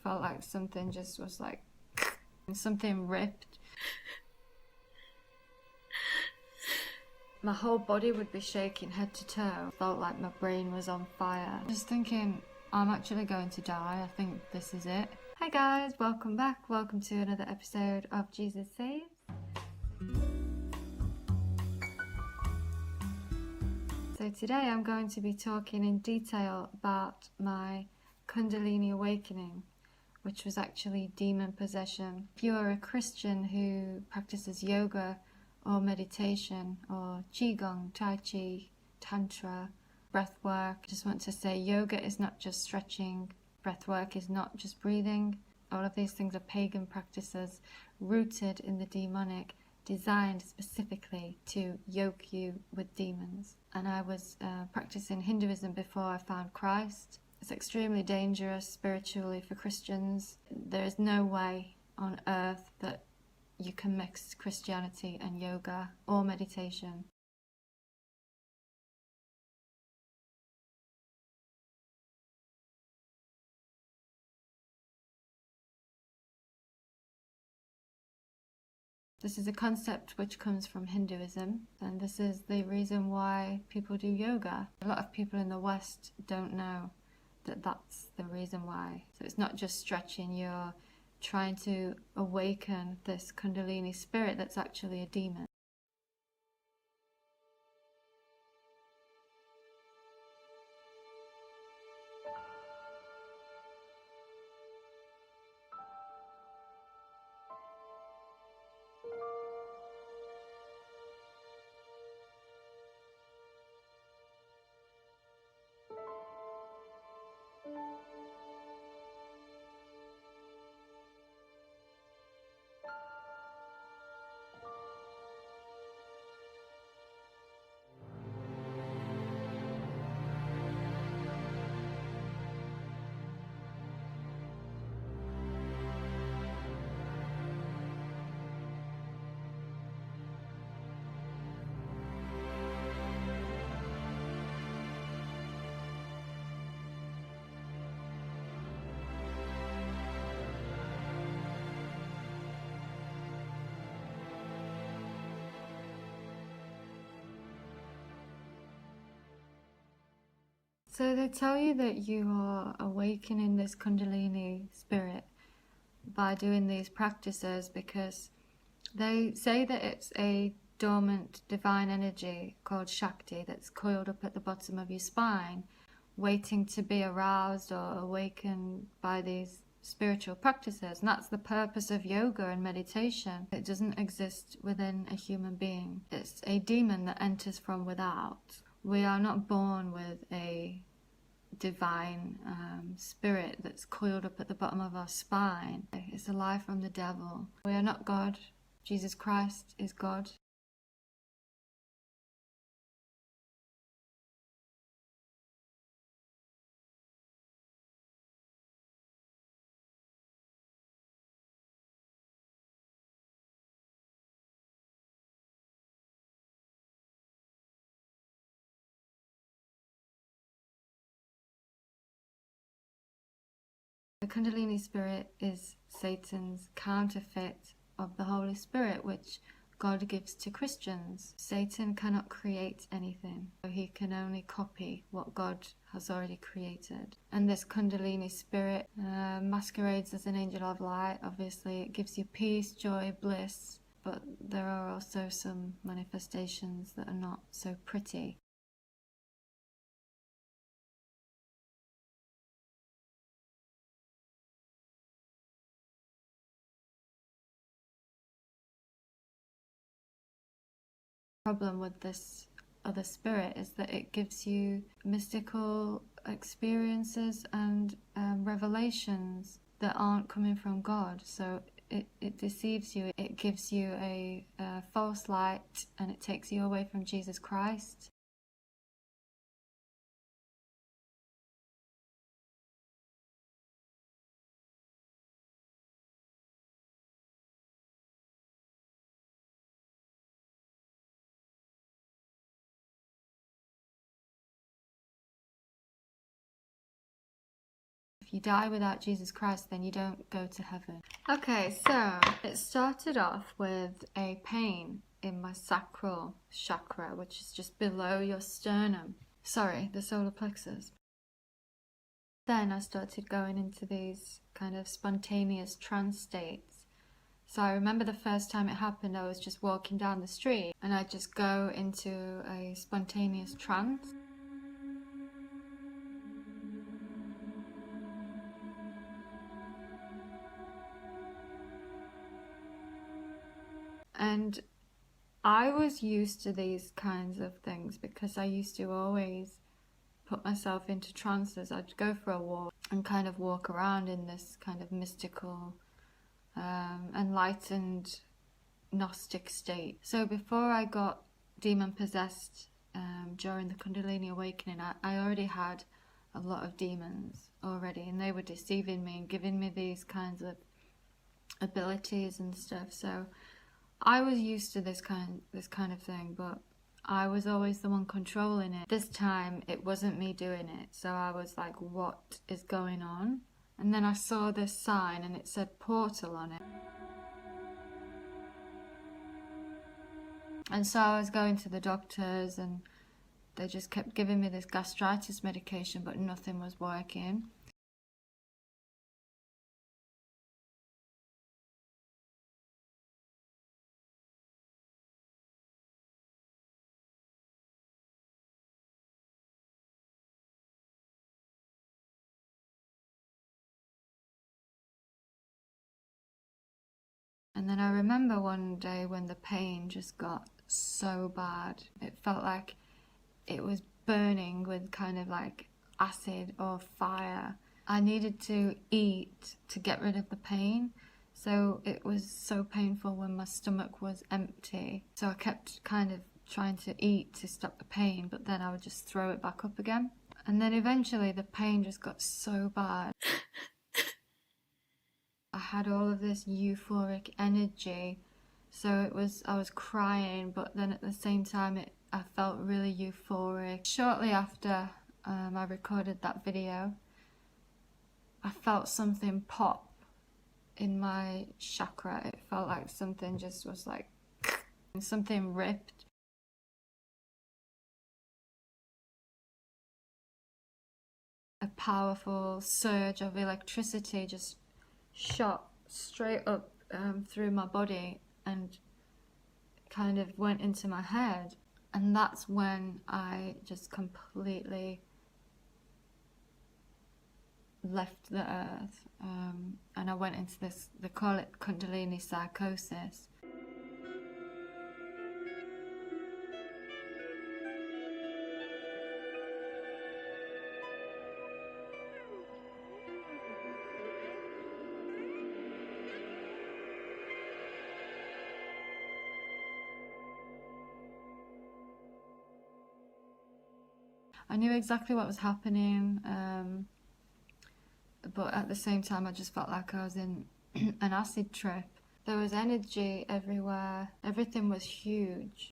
felt like something just was like, something ripped. My whole body would be shaking head to toe. Felt like my brain was on fire. Just thinking, I'm actually going to die. I think this is it. Hi guys, welcome back. Welcome to another episode of Jesus Saves. So today I'm going to be talking in detail about my Kundalini awakening, which was actually demon possession. If you're a Christian who practices yoga or meditation or Qigong, Tai Chi, Tantra, breath work, I just want to say yoga is not just stretching, breath work is not just breathing. All of these things are pagan practices rooted in the demonic, designed specifically to yoke you with demons. And I was practicing Hinduism before I found Christ. It's extremely dangerous spiritually for Christians. There is no way on earth that you can mix Christianity and yoga or meditation. This is a concept which comes from Hinduism, and this is the reason why people do yoga. A lot of people in the West don't know that that's the reason why. So it's not just stretching, you're trying to awaken this Kundalini spirit that's actually a demon. So they tell you that you are awakening this Kundalini spirit by doing these practices because they say that it's a dormant divine energy called Shakti that's coiled up at the bottom of your spine, waiting to be aroused or awakened by these spiritual practices. And that's the purpose of yoga and meditation. It doesn't exist within a human being. It's a demon that enters from without. We are not born with a divine spirit that's coiled up at the bottom of our spine. It's a lie from the devil. We are not God. Jesus Christ is God. The Kundalini spirit is Satan's counterfeit of the Holy Spirit, which God gives to Christians. Satan cannot create anything. He can only copy what God has already created. And this Kundalini spirit masquerades as an angel of light. Obviously, it gives you peace, joy, bliss, but there are also some manifestations that are not so pretty. Problem with this other spirit is that it gives you mystical experiences and revelations that aren't coming from God. So it deceives you. It gives you a false light, and it takes you away from Jesus Christ. If you die without Jesus Christ, then you don't go to heaven. Okay, so it started off with a pain in my sacral chakra, which is just below your sternum. Sorry, the solar plexus. Then I started going into these kind of spontaneous trance states. So I remember the first time it happened, I was just walking down the street and I'd just go into a spontaneous trance. And I was used to these kinds of things because I used to always put myself into trances. I'd go for a walk and kind of walk around in this kind of mystical, enlightened, Gnostic state. So before I got demon possessed during the Kundalini awakening, I already had a lot of demons already, and they were deceiving me and giving me these kinds of abilities and stuff. So I was used to this kind of thing, but I was always the one controlling it. This time it wasn't me doing it, so I was like, what is going on? And then I saw this sign and it said portal on it. And so I was going to the doctors and they just kept giving me this gastritis medication, but nothing was working. And then I remember one day when the pain just got so bad. It felt like it was burning with kind of like acid or fire. I needed to eat to get rid of the pain. So it was so painful when my stomach was empty. So I kept kind of trying to eat to stop the pain, but then I would just throw it back up again. And then eventually the pain just got so bad. I had all of this euphoric energy, so I was crying, but then at the same time I felt really euphoric. Shortly after I recorded that video, I felt something pop in my chakra. It felt like something just was like something ripped. A powerful surge of electricity just shot straight up through my body and kind of went into my head. And that's when I just completely left the earth, and I went into this, they call it Kundalini psychosis. I knew exactly what was happening, but at the same time I just felt like I was in an acid trip. There was energy everywhere, everything was huge.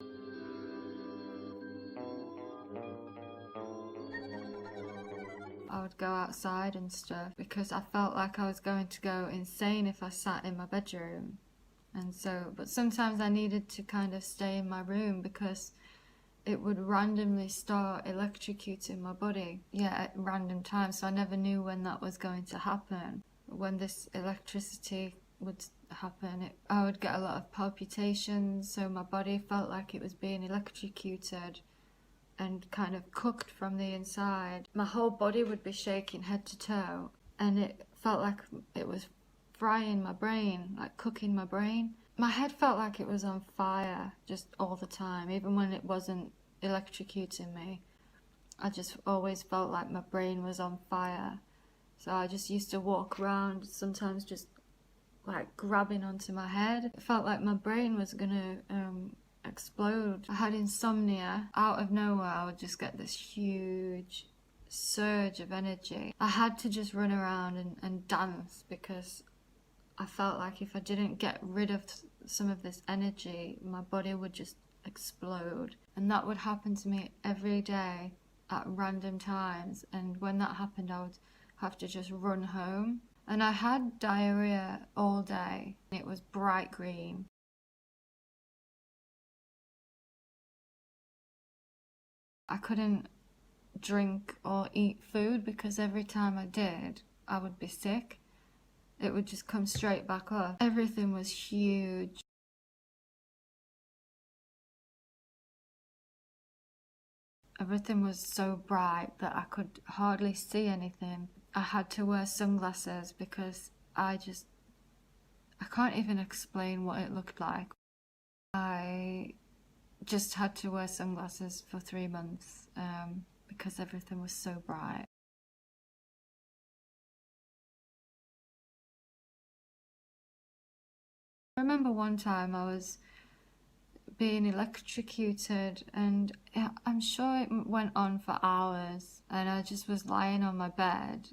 I would go outside and stuff because I felt like I was going to go insane if I sat in my bedroom. And so, but sometimes I needed to kind of stay in my room because it would randomly start electrocuting my body, at random times, so I never knew when that was going to happen. When this electricity would happen, I would get a lot of palpitations, so my body felt like it was being electrocuted and kind of cooked from the inside. My whole body would be shaking head to toe, and it felt like it was frying my brain, like cooking my brain. My head felt like it was on fire just all the time, even when it wasn't electrocuting me. I just always felt like my brain was on fire. So I just used to walk around, sometimes just like grabbing onto my head. It felt like my brain was gonna explode. I had insomnia. Out of nowhere, I would just get this huge surge of energy. I had to just run around and dance because I felt like if I didn't get rid of some of this energy, my body would just explode. And that would happen to me every day at random times. And when that happened, I would have to just run home. And I had diarrhea all day. It was bright green. I couldn't drink or eat food because every time I did, I would be sick. It would just come straight back up. Everything was huge. Everything was so bright that I could hardly see anything. I had to wear sunglasses because I can't even explain what it looked like. I just had to wear sunglasses for 3 months because everything was so bright. I remember one time I was being electrocuted, and I'm sure it went on for hours, and I just was lying on my bed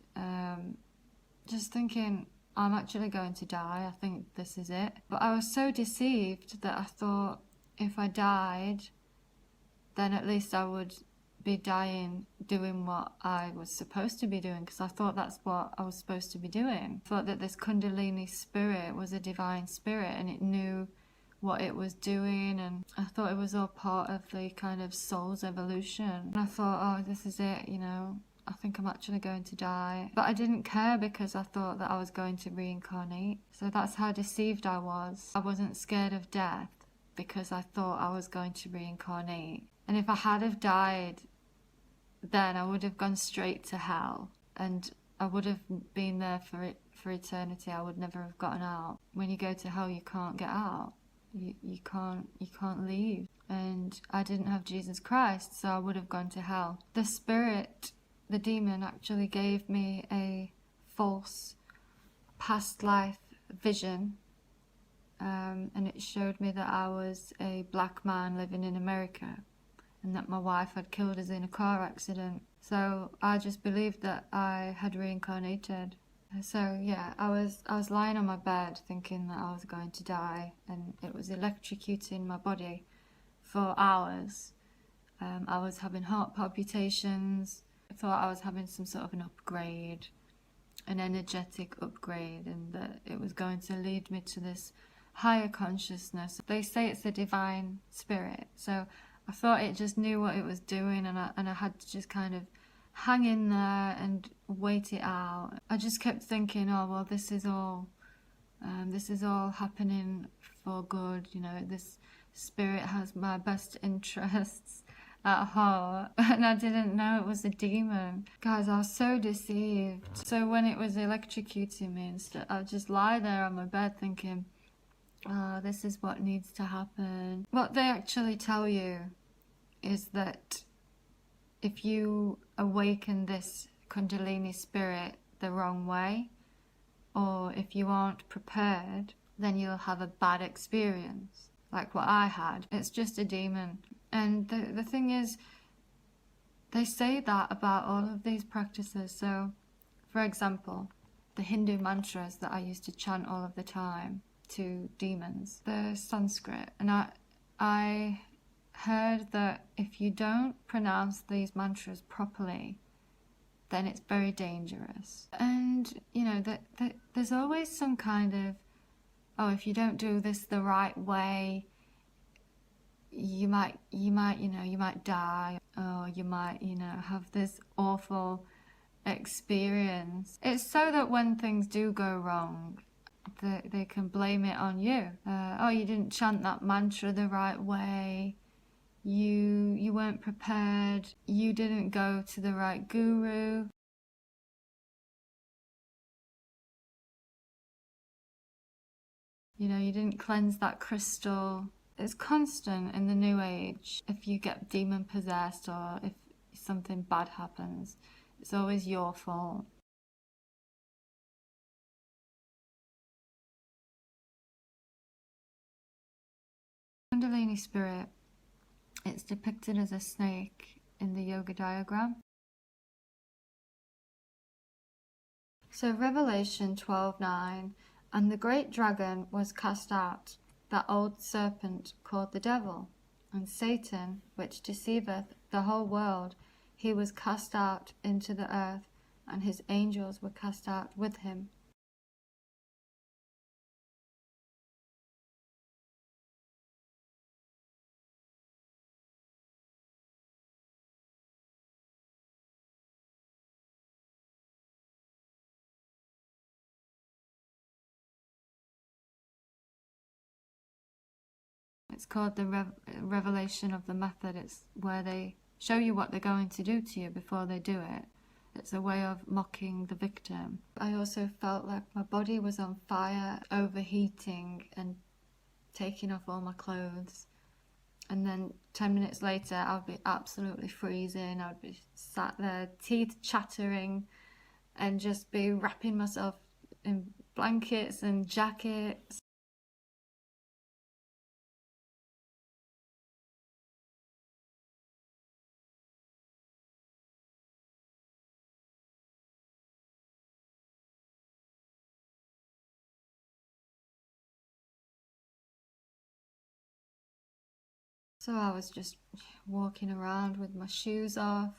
just thinking, I'm actually going to die. I think this is it. But I was so deceived that I thought if I died, then at least I would be dying doing what I was supposed to be doing, because I thought that's what I was supposed to be doing. I thought that this Kundalini spirit was a divine spirit and it knew what it was doing, and I thought it was all part of the kind of soul's evolution. And I thought, oh, this is it, you know, I think I'm actually going to die. But I didn't care because I thought that I was going to reincarnate. So that's how deceived I was. I wasn't scared of death because I thought I was going to reincarnate. And if I had have died, then I would have gone straight to hell, and I would have been there for eternity. I would never have gotten out. When you go to hell, you can't get out. You can't leave. And I didn't have Jesus Christ, so I would have gone to hell. The spirit, the demon, actually gave me a false past life vision, and it showed me that I was a black man living in America, and that my wife had killed us in a car accident. So I just believed that I had reincarnated. So yeah, I was lying on my bed thinking that I was going to die, and it was electrocuting my body for hours. I was having heart palpitations. I thought I was having some sort of an upgrade, an energetic upgrade, and that it was going to lead me to this higher consciousness. They say it's a divine spirit, so I thought it just knew what it was doing, and I had to just kind of hang in there and wait it out. I just kept thinking, oh well, this is all happening for good. You know, this spirit has my best interests at heart, and I didn't know it was a demon. Guys, I was so deceived. So when it was electrocuting me and stuff, I would just lie there on my bed thinking, oh, this is what needs to happen. What they actually tell you is that if you awaken this Kundalini spirit the wrong way, or if you aren't prepared, then you'll have a bad experience, like what I had. It's just a demon. And the thing is, they say that about all of these practices. So, for example, the Hindu mantras that I used to chant all of the time to demons, they're Sanskrit. And I heard that if you don't pronounce these mantras properly, then it's very dangerous. And you know that there's always some kind of, oh, if you don't do this the right way, you might die, or you might have this awful experience. It's so that when things do go wrong, they can blame it on you. Oh, you didn't chant that mantra the right way. You weren't prepared. You didn't go to the right guru. You know, you didn't cleanse that crystal. It's constant in the New Age. If you get demon possessed or if something bad happens, it's always your fault. Kundalini spirit, it's depicted as a snake in the yoga diagram. So Revelation 12:9, and the great dragon was cast out, that old serpent called the devil, and Satan, which deceiveth the whole world, he was cast out into the earth, and his angels were cast out with him. It's called the revelation of the method. It's where they show you what they're going to do to you before they do it. It's a way of mocking the victim. I also felt like my body was on fire, overheating and taking off all my clothes. And then 10 minutes later, I would be absolutely freezing. I would be sat there, teeth chattering, and just be wrapping myself in blankets and jackets. So I was just walking around with my shoes off,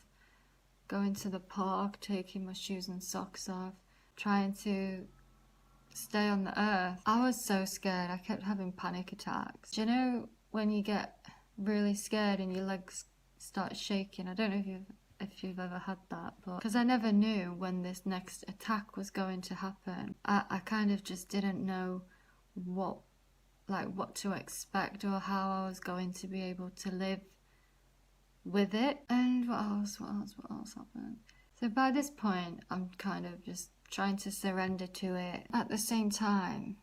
going to the park, taking my shoes and socks off, trying to stay on the earth. I was so scared. I kept having panic attacks. Do you know when you get really scared and your legs start shaking? I don't know if you've ever had that, but because I never knew when this next attack was going to happen, I kind of just didn't know what to expect or how I was going to be able to live with it. And what else happened? So by this point, I'm kind of just trying to surrender to it. At the same time,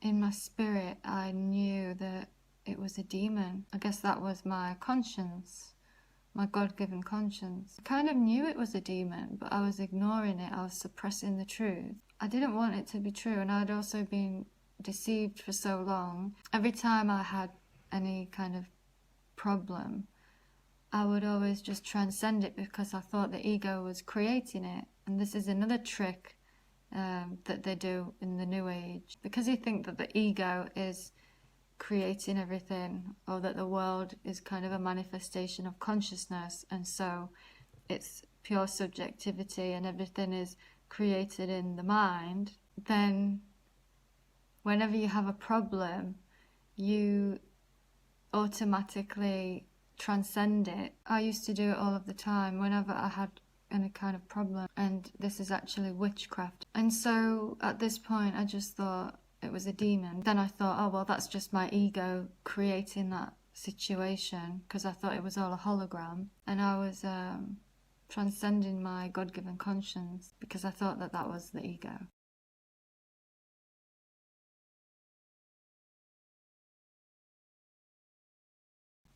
in my spirit, I knew that it was a demon. I guess that was my conscience, my God-given conscience. I kind of knew it was a demon, but I was ignoring it. I was suppressing the truth. I didn't want it to be true, and I'd also been deceived for so long. Every time I had any kind of problem, I would always just transcend it because I thought the ego was creating it. And this is another trick that they do in the New Age. Because you think that the ego is creating everything, or that the world is kind of a manifestation of consciousness, and so it's pure subjectivity and everything is created in the mind, then whenever you have a problem, you automatically transcend it. I used to do it all of the time whenever I had any kind of problem, and this is actually witchcraft. And so at this point I just thought it was a demon. Then I thought, oh well, that's just my ego creating that situation, because I thought it was all a hologram, and I was transcending my God-given conscience because I thought that was the ego.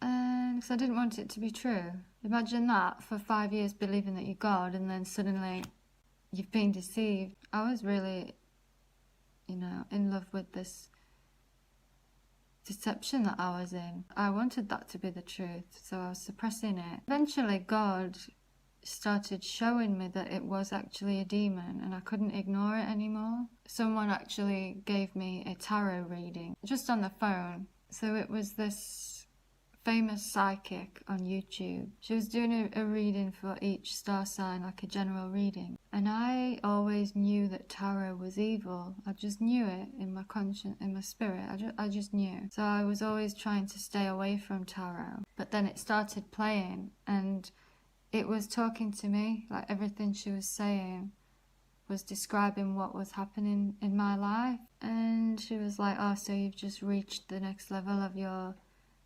And because I didn't want it to be true. Imagine that, for 5 years believing that you're God, and then suddenly you've been deceived. I was really, in love with this deception that I was in. I wanted that to be the truth, so I was suppressing it. Eventually God started showing me that it was actually a demon, and I couldn't ignore it anymore. Someone actually gave me a tarot reading just on the phone. So it was this famous psychic on YouTube. She was doing a reading for each star sign, like a general reading. And I always knew that tarot was evil. I just knew it in my conscience, in my spirit. I just knew. So I was always trying to stay away from tarot. But then it started playing, and it was talking to me. Like everything she was saying was describing what was happening in my life. And she was like, oh, so you've just reached the next level of your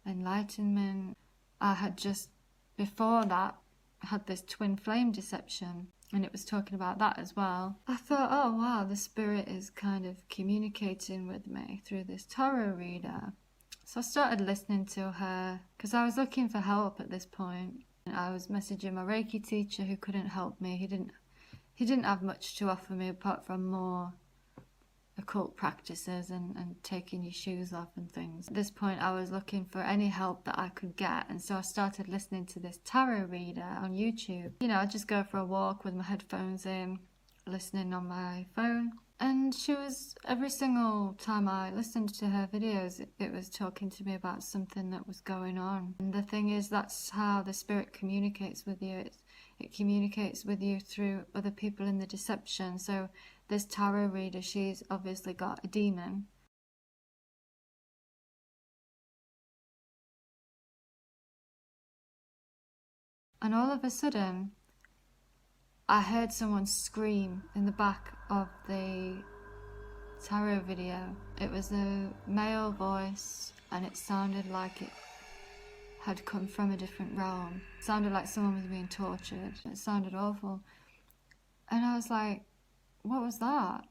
enlightenment. I had just before that had this twin flame deception, and it was talking about that as well. I thought, oh wow, the spirit is kind of communicating with me through this tarot reader. So I started listening to her because I was looking for help at this point. I was messaging my Reiki teacher, who couldn't help me. He didn't have much to offer me apart from more occult practices and taking your shoes off and things. At this point I was looking for any help that I could get, and so I started listening to this tarot reader on YouTube. I'd just go for a walk with my headphones in, listening on my phone, and she was, every single time I listened to her videos, it was talking to me about something that was going on. And the thing is, that's how the spirit communicates with you. It communicates with you through other people in the deception. So this tarot reader, she's obviously got a demon. And all of a sudden, I heard someone scream in the back of the tarot video. It was a male voice, and it sounded like it had come from a different realm. It sounded like someone was being tortured. It sounded awful. And I was like, what was that?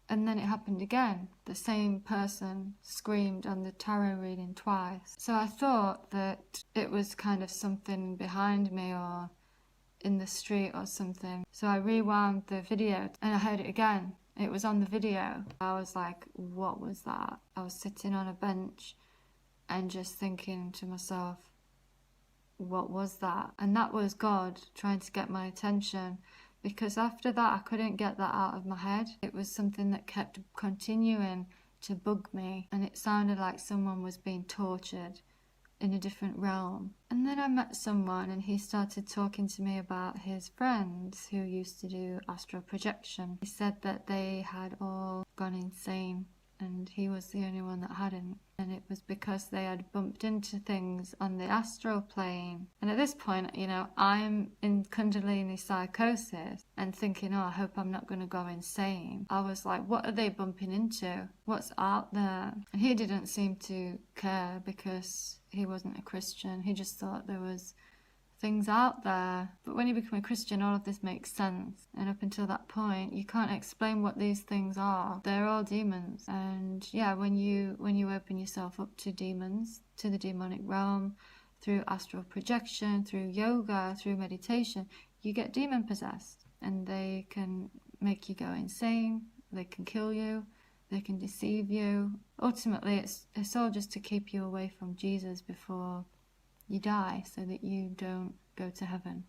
And then it happened again. The same person screamed on the tarot reading twice. So I thought that it was kind of something behind me or in the street or something. So I rewound the video and I heard it again. It was on the video. I was like, what was that? I was sitting on a bench and just thinking to myself, what was that? And that was God trying to get my attention, because after that I couldn't get that out of my head. It was something that kept continuing to bug me, and it sounded like someone was being tortured in a different realm. And then I met someone and he started talking to me about his friends who used to do astral projection. He said that they had all gone insane and he was the only one that hadn't. And it was because they had bumped into things on the astral plane. And at this point, you know, I'm in Kundalini psychosis and thinking, oh, I hope I'm not going to go insane. I was like, what are they bumping into? What's out there? And he didn't seem to care because he wasn't a Christian. He just thought there was things out there. But when you become a Christian, all of this makes sense. And up until that point, you can't explain what these things are. They're all demons. And yeah, when you open yourself up to demons, to the demonic realm, through astral projection, through yoga, through meditation, you get demon possessed. And they can make you go insane. They can kill you. They can deceive you. Ultimately, it's all just to keep you away from Jesus before you die, so that you don't go to heaven.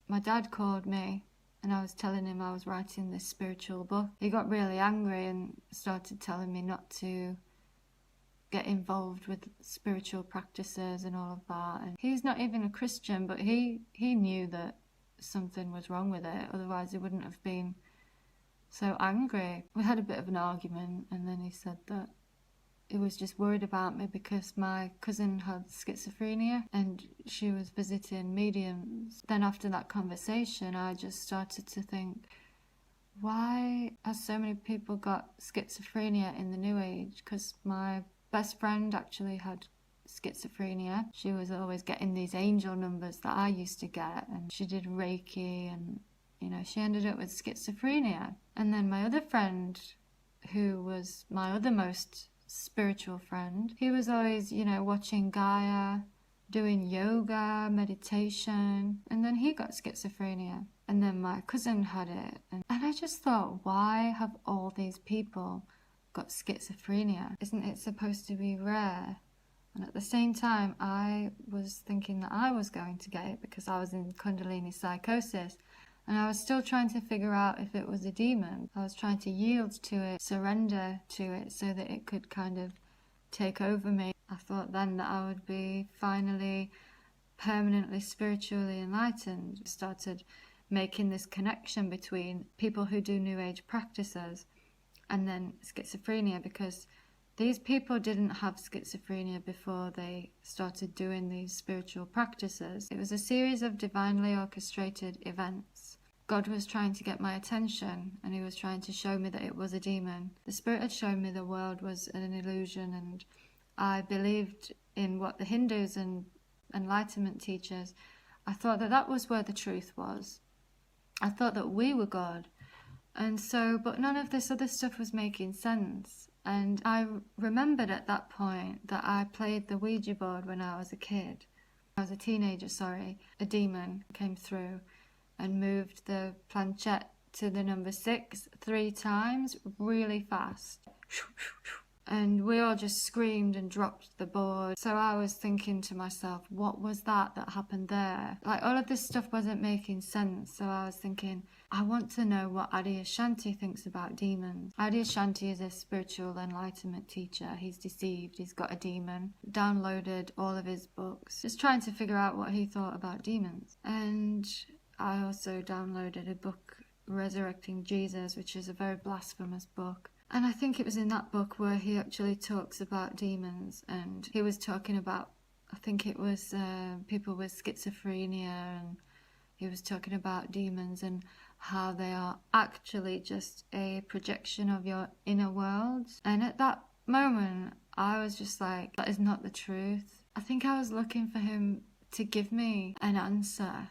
My dad called me and I was telling him I was writing this spiritual book. He got really angry and started telling me not to get involved with spiritual practices and all of that. And he's not even a Christian, but he knew that something was wrong with it, otherwise he wouldn't have been so angry. We had a bit of an argument, and then he said that he was just worried about me because my cousin had schizophrenia and she was visiting mediums. Then after that conversation, I just started to think, why have so many people got schizophrenia in the New Age? Because my best friend actually had schizophrenia. She was always getting these angel numbers that I used to get, and she did Reiki, and you know, she ended up with schizophrenia. And then my other friend, who was my other most spiritual friend, he was always, you know, watching Gaia, doing yoga, meditation, and then he got schizophrenia. And then my cousin had it, and I just thought, why have all these people got schizophrenia? Isn't it supposed to be rare? And at the same time, I was thinking that I was going to get it because I was in Kundalini psychosis, and I was still trying to figure out if it was a demon. I was trying to yield to it, surrender to it, so that it could kind of take over me. I thought then that I would be finally permanently spiritually enlightened. I started making this connection between people who do New Age practices and then schizophrenia, because these people didn't have schizophrenia before they started doing these spiritual practices. It was a series of divinely orchestrated events. God was trying to get my attention, and he was trying to show me that it was a demon. The Spirit had shown me the world was an illusion, and I believed in what the Hindus and Enlightenment teachers. I thought that that was where the truth was. I thought that we were God. And so, but none of this other stuff was making sense. And I remembered at that point that I played the Ouija board when I was a kid. I was a teenager, sorry. A demon came through and moved the planchette to the number 6 3 times really fast. And we all just screamed and dropped the board. So I was thinking to myself, what was that happened there? Like, all of this stuff wasn't making sense. So I was thinking, I want to know what Adi Ashanti thinks about demons. Adi Ashanti is a spiritual enlightenment teacher. He's deceived. He's got a demon. Downloaded all of his books, just trying to figure out what he thought about demons. And I also downloaded a book, Resurrecting Jesus, which is a very blasphemous book. And I think it was in that book where he actually talks about demons, and he was talking about, I think it was people with schizophrenia, and he was talking about demons and how they are actually just a projection of your inner world. And at that moment, I was just like, that is not the truth. I think I was looking for him to give me an answer,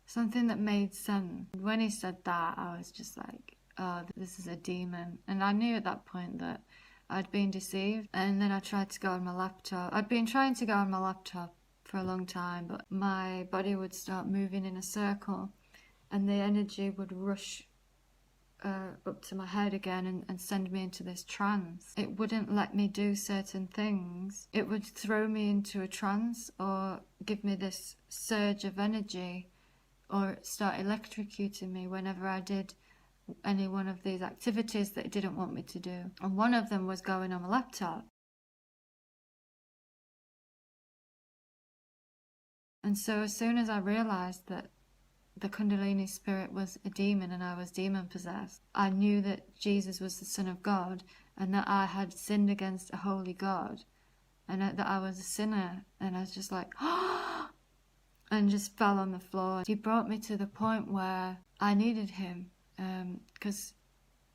something that made sense. When he said that, I was just like, oh, this is a demon. And I knew at that point that I'd been deceived. And then I tried to go on my laptop. I'd been trying to go on my laptop for a long time, but my body would start moving in a circle and the energy would rush up to my head again and send me into this trance. It wouldn't let me do certain things. It would throw me into a trance or give me this surge of energy or start electrocuting me whenever I did any one of these activities that it didn't want me to do. And one of them was going on my laptop. And so as soon as I realized that the Kundalini spirit was a demon and I was demon possessed, I knew that Jesus was the Son of God and that I had sinned against a holy God and that I was a sinner. And I was just like, and just fell on the floor. He brought me to the point where I needed him, because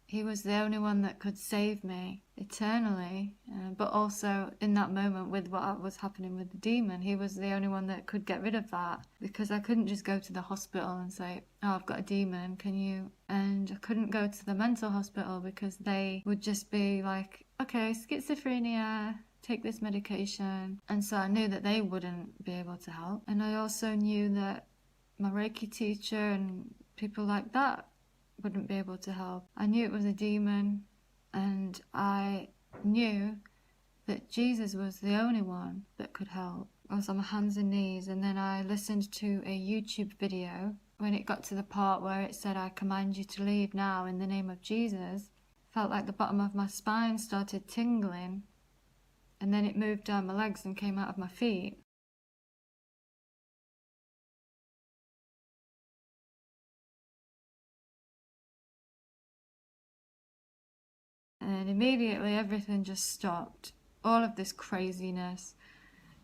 he was the only one that could save me eternally, but also in that moment with what was happening with the demon, he was the only one that could get rid of that, because I couldn't just go to the hospital and say, oh, I've got a demon, can you? And I couldn't go to the mental hospital because they would just be like, okay, schizophrenia, take this medication. And so I knew that they wouldn't be able to help. And I also knew that my Reiki teacher and people like that wouldn't be able to help. I knew it was a demon, and I knew that Jesus was the only one that could help. I was on my hands and knees, and then I listened to a YouTube video. When it got to the part where it said, I command you to leave now in the name of Jesus, felt like the bottom of my spine started tingling, and then it moved down my legs and came out of my feet. And immediately everything just stopped. All of this craziness,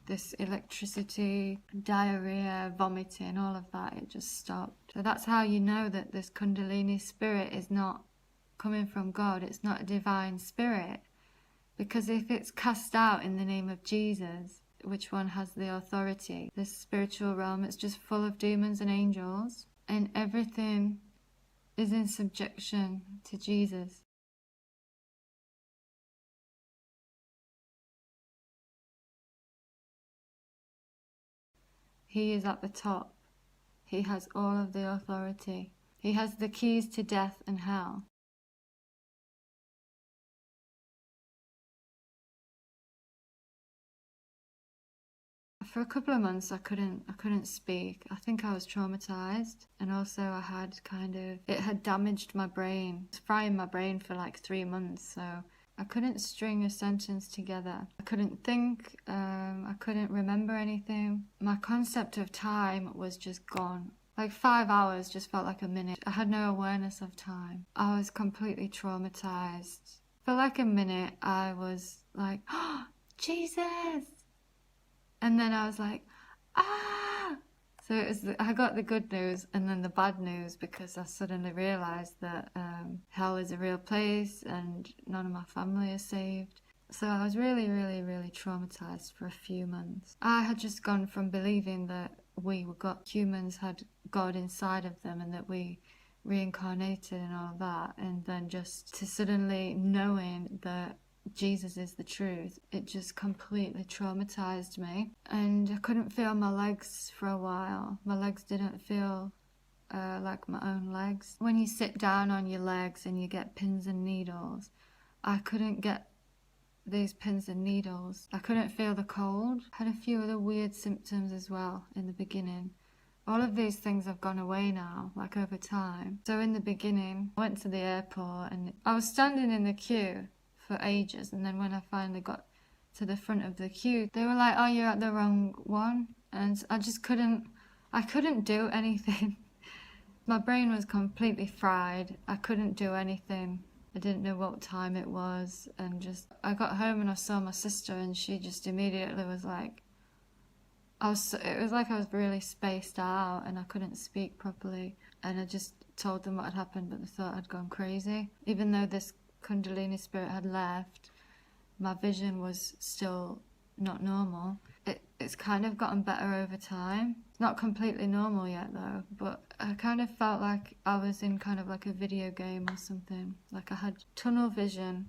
this electricity, diarrhea, vomiting, all of that, it just stopped. So that's how you know that this Kundalini spirit is not coming from God. It's not a divine spirit. Because if it's cast out in the name of Jesus, which one has the authority? This spiritual realm, it's just full of demons and angels, and everything is in subjection to Jesus. He is at the top. He has all of the authority. He has the keys to death and hell. For a couple of months I couldn't speak. I think I was traumatized, and also I had it had damaged my brain. It was frying my brain for like 3 months, so I couldn't string a sentence together. I couldn't think, I couldn't remember anything. My concept of time was just gone. Like 5 hours just felt like a minute. I had no awareness of time. I was completely traumatized. For like a minute I was like, oh, Jesus! And then I was like, ah! So I got the good news and then the bad news, because I suddenly realised that hell is a real place and none of my family is saved. So I was really, really, really traumatised for a few months. I had just gone from believing that humans had God inside of them and that we reincarnated and all that, and then just to suddenly knowing that Jesus is the truth, it just completely traumatized me. And I couldn't feel my legs for a while. My legs didn't feel like my own legs. When you sit down on your legs and you get pins and needles, I couldn't get these pins and needles. I couldn't feel the cold. Had a few other weird symptoms as well in the beginning. All of these things have gone away now, like over time. So in the beginning, I went to the airport and I was standing in the queue for ages, and then when I finally got to the front of the queue, they were like, oh, you're at the wrong one. And I couldn't do anything. My brain was completely fried. I couldn't do anything. I didn't know what time it was, and I got home and I saw my sister, and she just immediately was like, it was like I was really spaced out and I couldn't speak properly, and I just told them what had happened, but they thought I'd gone crazy. Even though this Kundalini spirit had left, my vision was still not normal. It's kind of gotten better over time. It's not completely normal yet though, but I kind of felt like I was in kind of like a video game or something. Like I had tunnel vision,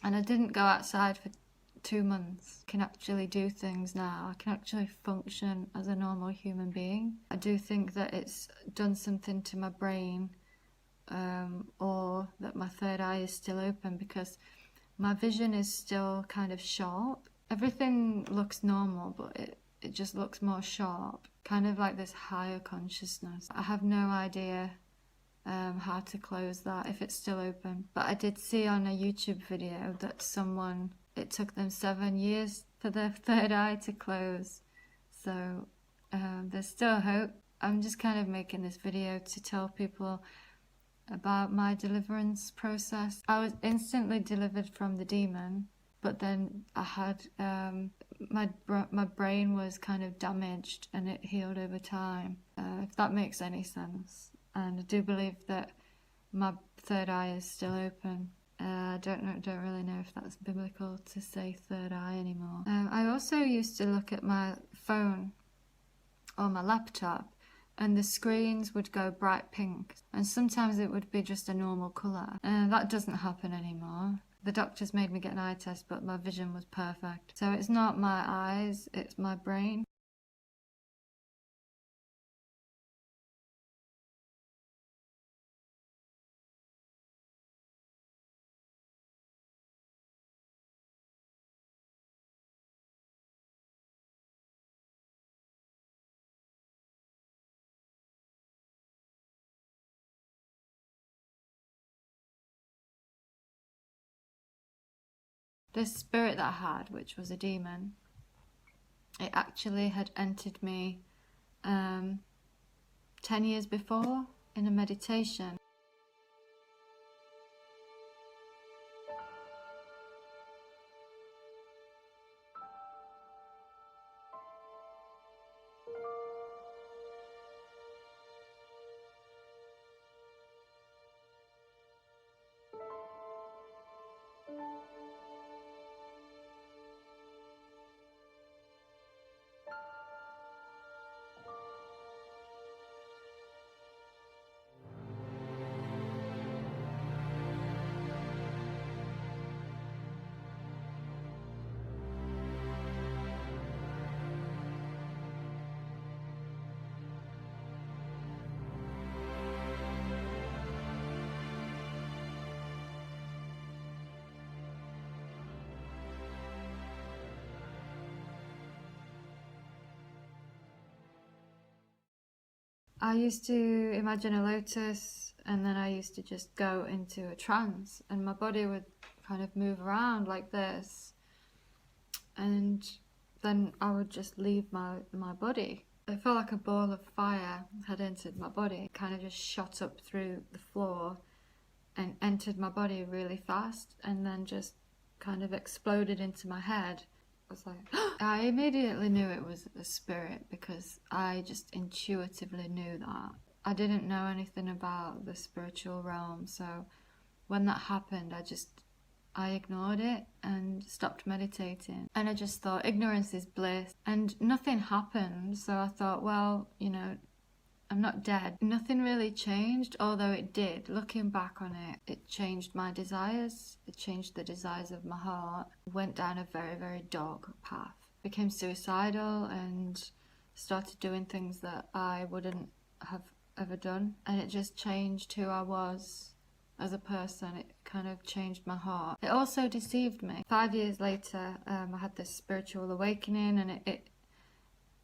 and I didn't go outside for 2 months. I can actually do things now. I can actually function as a normal human being. I do think that it's done something to my brain, or that my third eye is still open, because my vision is still kind of sharp. Everything looks normal, but it just looks more sharp, kind of like this higher consciousness. I have no idea how to close that, if it's still open. But I did see on a YouTube video that it took them 7 years for their third eye to close. So there's still hope. I'm just kind of making this video to tell people about my deliverance process. I was instantly delivered from the demon, but then I had my brain was kind of damaged, and it healed over time, if that makes any sense. And I do believe that my third eye is still open. I don't really know if that's biblical to say third eye anymore. I also used to look at my phone or my laptop, and the screens would go bright pink, and sometimes it would be just a normal colour. That doesn't happen anymore. The doctors made me get an eye test, but my vision was perfect. So it's not my eyes, it's my brain. This spirit that I had, which was a demon, it actually had entered me 10 years before in a meditation. I used to imagine a lotus, and then I used to just go into a trance, and my body would kind of move around like this, and then I would just leave my body. It felt like a ball of fire had entered my body. It kind of just shot up through the floor and entered my body really fast, and then just kind of exploded into my head. I was like, I immediately knew it was a spirit, because I just intuitively knew that. I didn't know anything about the spiritual realm, so when that happened, I ignored it and stopped meditating. And I just thought, ignorance is bliss, and nothing happened. So I thought, well, I'm not dead. Nothing really changed, although it did. Looking back on it, it changed my desires. It changed the desires of my heart. Went down a very, very dark path. Became suicidal and started doing things that I wouldn't have ever done. And it just changed who I was as a person. It kind of changed my heart. It also deceived me. 5 years later, I had this spiritual awakening, and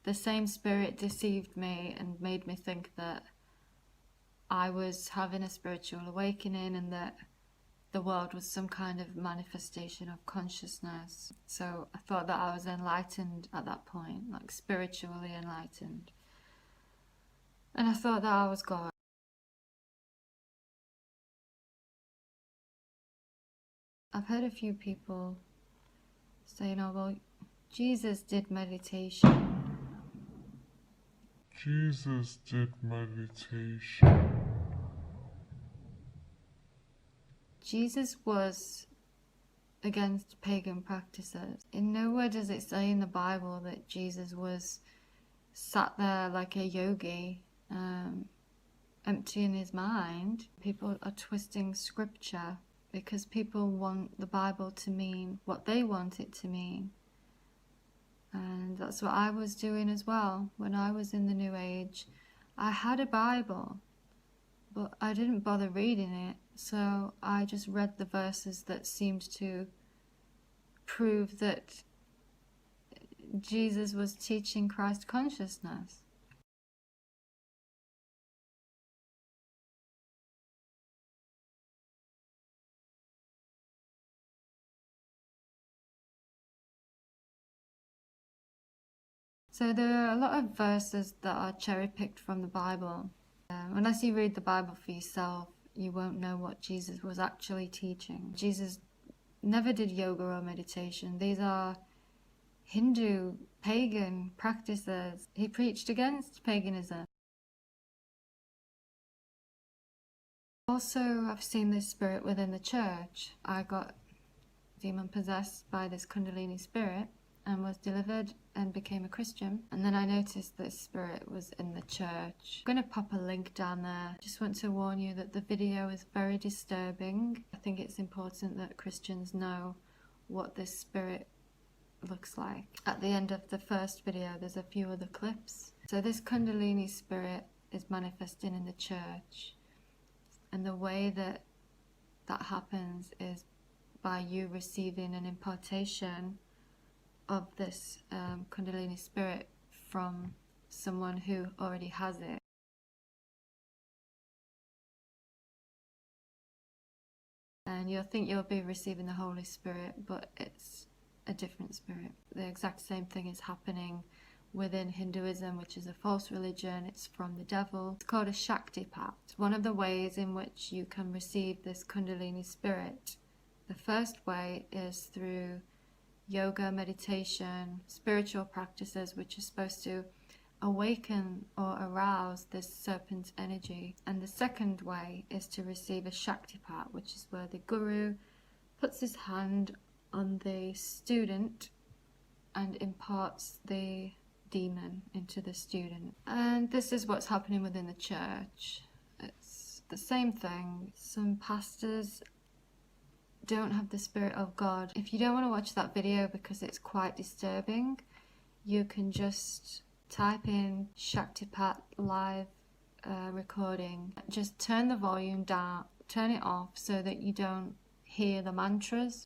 the same spirit deceived me and made me think that I was having a spiritual awakening and that the world was some kind of manifestation of consciousness. So I thought that I was enlightened at that point, like spiritually enlightened. And I thought that I was God. I've heard a few people saying, oh, well, Jesus did meditation. Jesus did meditation. Jesus was against pagan practices. In nowhere does it say in the Bible that Jesus was sat there like a yogi, emptying his mind. People are twisting scripture because people want the Bible to mean what they want it to mean. And that's what I was doing as well. When I was in the New Age, I had a Bible, but I didn't bother reading it, so I just read the verses that seemed to prove that Jesus was teaching Christ consciousness. So there are a lot of verses that are cherry-picked from the Bible. Unless you read the Bible for yourself, you won't know what Jesus was actually teaching. Jesus never did yoga or meditation. These are Hindu, pagan practices. He preached against paganism. Also, I've seen this spirit within the church. I got demon-possessed by this Kundalini spirit and was delivered and became a Christian. And then I noticed this spirit was in the church. I'm going to pop a link down there. Just want to warn you that the video is very disturbing. I think it's important that Christians know what this spirit looks like. At the end of the first video, there's a few other clips. So this Kundalini spirit is manifesting in the church. And the way that happens is by you receiving an impartation of this Kundalini spirit from someone who already has it. And you'll think you'll be receiving the Holy Spirit, but it's a different spirit. The exact same thing is happening within Hinduism, which is a false religion. It's from the devil. It's called a Shaktipat. One of the ways in which you can receive this Kundalini spirit, the first way is through yoga, meditation, spiritual practices, which are supposed to awaken or arouse this serpent energy. And the second way is to receive a Shaktipat, which is where the guru puts his hand on the student and imparts the demon into the student. And this is what's happening within the church. It's the same thing. Some pastors don't have the spirit of God. If you don't want to watch that video because it's quite disturbing, you can just type in Shaktipat live recording. Just turn the volume down, turn it off so that you don't hear the mantras.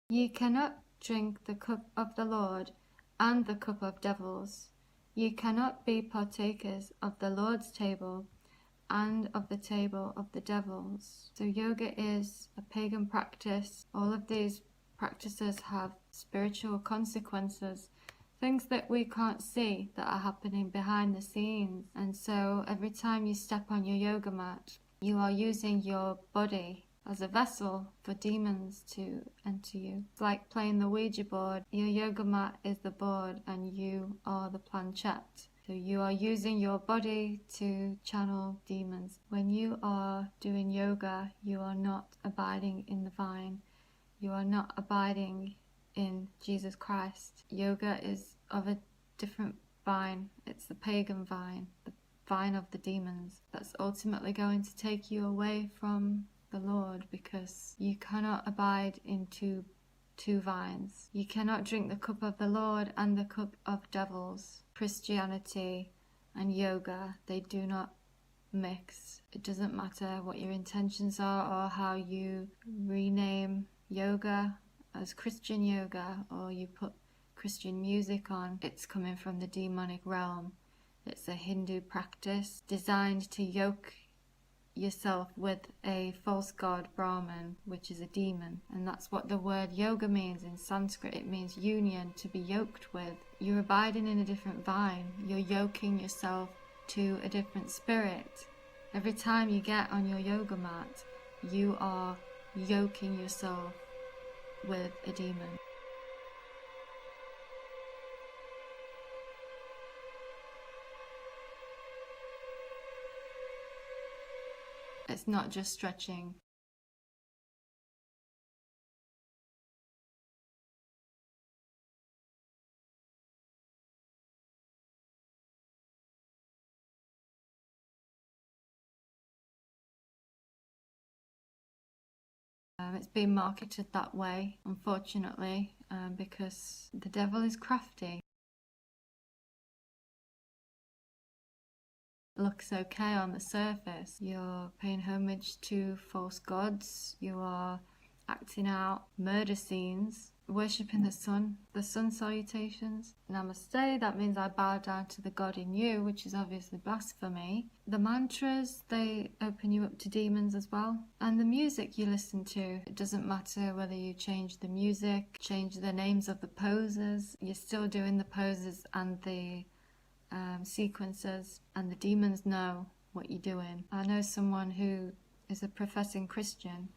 Ye cannot drink the cup of the Lord and the cup of devils. Ye cannot be partakers of the Lord's table and of the table of the devils. So yoga is a pagan practice. All of these practices have spiritual consequences, things that we can't see that are happening behind the scenes. And so every time you step on your yoga mat, you are using your body as a vessel for demons to enter you. It's like playing the Ouija board. Your yoga mat is the board and you are the planchette. So you are using your body to channel demons. When you are doing yoga, you are not abiding in the vine. You are not abiding in Jesus Christ. Yoga is of a different vine. It's the pagan vine, the vine of the demons. That's ultimately going to take you away from the Lord, because you cannot abide in two vines. You cannot drink the cup of the Lord and the cup of devils. Christianity and yoga, they do not mix. It doesn't matter what your intentions are or how you rename yoga as Christian yoga, or you put Christian music on. It's coming from the demonic realm. It's a Hindu practice designed to yoke yourself with a false god, Brahman, which is a demon. And that's what the word yoga means in Sanskrit. It means union, to be yoked with. You're abiding in a different vine. You're yoking yourself to a different spirit. Every time you get on your yoga mat, you are yoking yourself with a demon. It's not just stretching. It's been marketed that way, unfortunately, because the devil is crafty. Looks okay on the surface. You're paying homage to false gods. You are acting out murder scenes, worshipping the sun salutations. Namaste, that means I bow down to the God in you, which is obviously blasphemy. The mantras, they open you up to demons as well. And the music you listen to, it doesn't matter whether you change the music, change the names of the poses, you're still doing the poses and the sequences, and the demons know what you're doing. I know someone who is a professing Christian,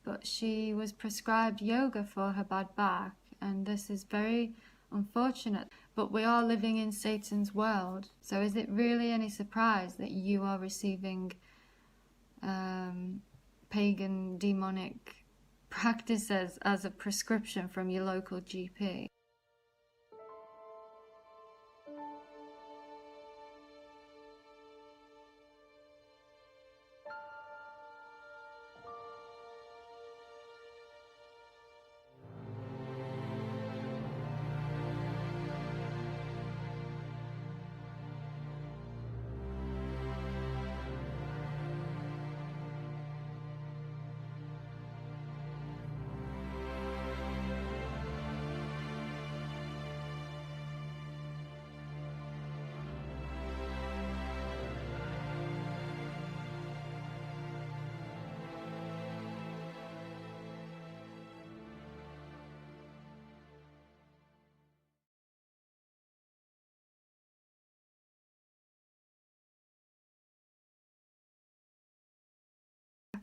but she was prescribed yoga for her bad back, and this is very unfortunate. But we are living in Satan's world, so is it really any surprise that you are receiving pagan demonic practices as a prescription from your local GP?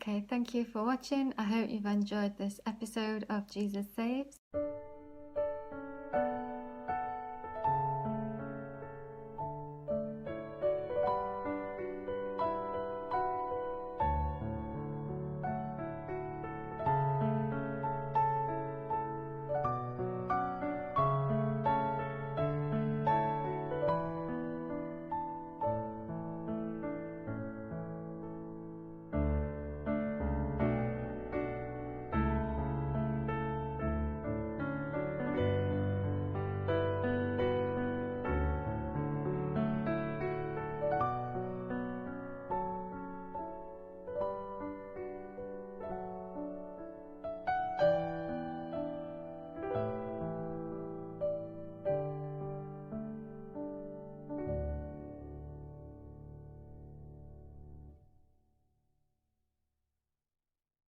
Okay, thank you for watching. I hope you've enjoyed this episode of Jesus Saves.